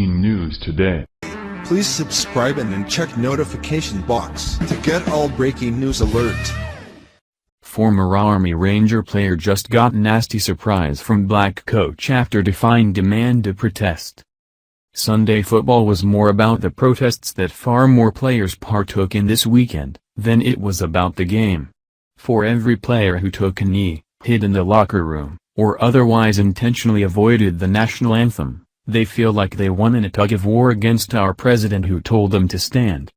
breaking news today. Please subscribe and then check notification box to get all breaking news alert. Former Army Ranger player just got nasty surprise from black coach after defying demand to protest. Sunday football was more about the protests that far more players partook in this weekend than it was about the game. For every player who took a knee, hid in the locker room, or otherwise intentionally avoided the national anthem, they feel like they won in a tug-of-war against our president who told them to stand.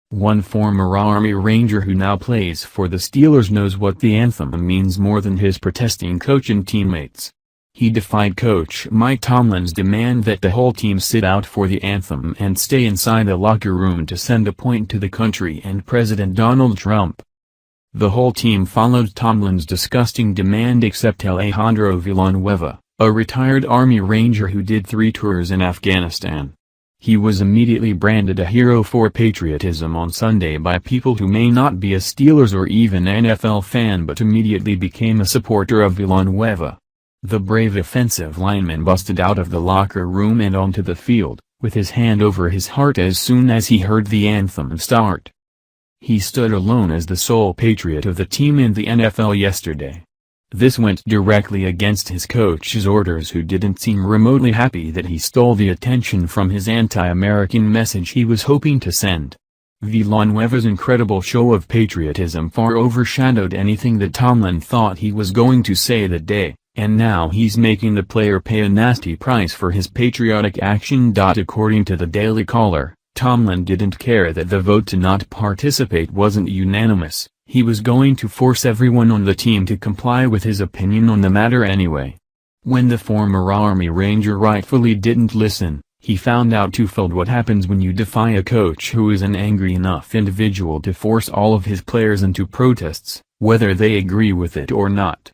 One former Army Ranger who now plays for the Steelers knows what the anthem means more than his protesting coach and teammates. He defied Coach Mike Tomlin's demand that the whole team sit out for the anthem and stay inside the locker room to send a point to the country and President Donald Trump. The whole team followed Tomlin's disgusting demand except Alejandro Villanueva, a retired Army Ranger who did 3 tours in Afghanistan. He was immediately branded a hero for patriotism on Sunday by people who may not be a Steelers or even NFL fan but immediately became a supporter of Villanueva. The brave offensive lineman busted out of the locker room and onto the field, with his hand over his heart as soon as he heard the anthem start. He stood alone as the sole patriot of the team in the NFL yesterday. This went directly against his coach's orders, who didn't seem remotely happy that he stole the attention from his anti-American message he was hoping to send. Villanueva's incredible show of patriotism far overshadowed anything that Tomlin thought he was going to say that day. And now he's making the player pay a nasty price for his patriotic action. According to the Daily Caller, Tomlin didn't care that the vote to not participate wasn't unanimous. He was going to force everyone on the team to comply with his opinion on the matter anyway. When the former Army Ranger rightfully didn't listen, he found out twofold what happens when you defy a coach who is an angry enough individual to force all of his players into protests, whether they agree with it or not.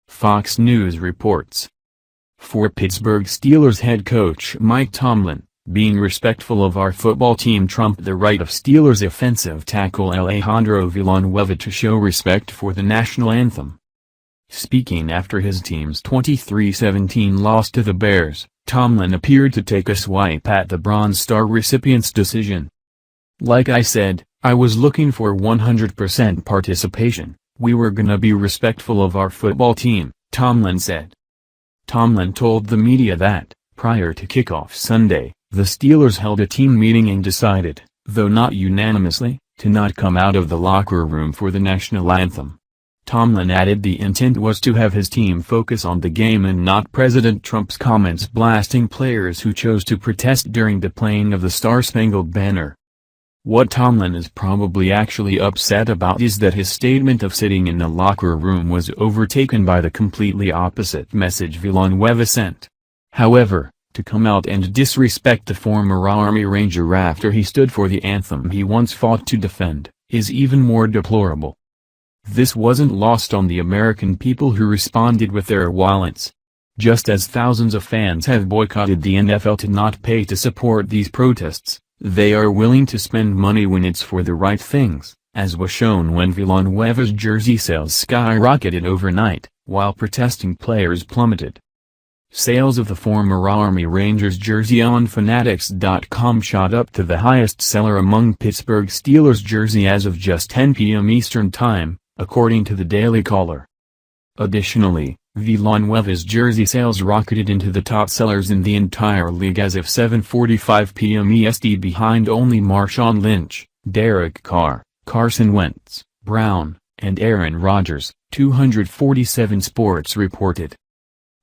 Fox News reports. For Pittsburgh Steelers head coach Mike Tomlin, being respectful of our football team trumped the right of Steelers offensive tackle Alejandro Villanueva to show respect for the national anthem. Speaking after his team's 23-17 loss to the Bears, Tomlin appeared to take a swipe at the Bronze Star recipients' decision. "Like I said, I was looking for 100% participation. We were gonna be respectful of our football team," Tomlin said. Tomlin told the media that, prior to kickoff Sunday, the Steelers held a team meeting and decided, though not unanimously, to not come out of the locker room for the national anthem. Tomlin added the intent was to have his team focus on the game and not President Trump's comments blasting players who chose to protest during the playing of the Star-Spangled Banner. What Tomlin is probably actually upset about is that his statement of sitting in the locker room was overtaken by the completely opposite message Villanueva sent. However, to come out and disrespect the former Army Ranger after he stood for the anthem he once fought to defend, is even more deplorable. This wasn't lost on the American people who responded with their wallets. Just as thousands of fans have boycotted the NFL to not pay to support these protests, they are willing to spend money when it's for the right things, as was shown when Villanueva's jersey sales skyrocketed overnight, while protesting players plummeted. Sales of the former Army Rangers jersey on Fanatics.com shot up to the highest seller among Pittsburgh Steelers jersey as of just 10 p.m. Eastern Time, according to the Daily Caller. Additionally, Villanueva's jersey sales rocketed into the top sellers in the entire league as of 7:45 p.m. EST, behind only Marshawn Lynch, Derek Carr, Carson Wentz, Brown, and Aaron Rodgers, 247 Sports reported.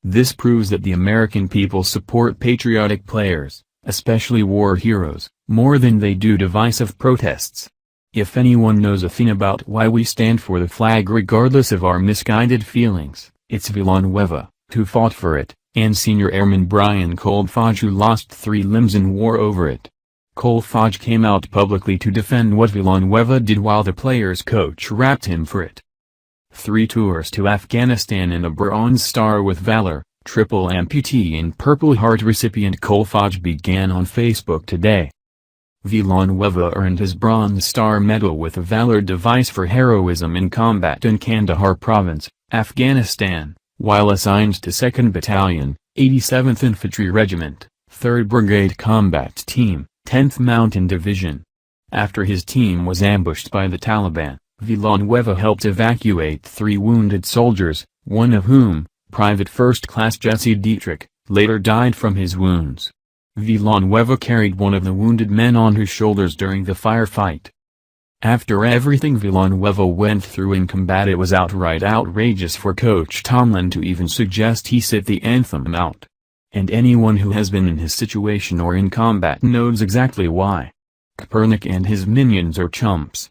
This proves that the American people support patriotic players, especially war heroes, more than they do divisive protests. If anyone knows a thing about why we stand for the flag regardless of our misguided feelings, it's Villanueva, who fought for it, and Senior Airman Brian Colfage, who lost 3 limbs in war over it. Colfage came out publicly to defend what Villanueva did while the player's coach rapped him for it. 3 tours to Afghanistan and a Bronze Star with Valor, triple amputee and Purple Heart recipient Colfage began on Facebook today. Villanueva earned his Bronze Star medal with a Valor device for heroism in combat in Kandahar Province, Afghanistan, while assigned to 2nd Battalion, 87th Infantry Regiment, 3rd Brigade Combat Team, 10th Mountain Division. After his team was ambushed by the Taliban, Villanueva helped evacuate 3 wounded soldiers, one of whom, Private First Class Jesse Dietrich, later died from his wounds. Villanueva carried one of the wounded men on his shoulders during the firefight. After everything Villanueva went through in combat, it was outright outrageous for Coach Tomlin to even suggest he sit the anthem out. And anyone who has been in his situation or in combat knows exactly why. Kaepernick and his minions are chumps.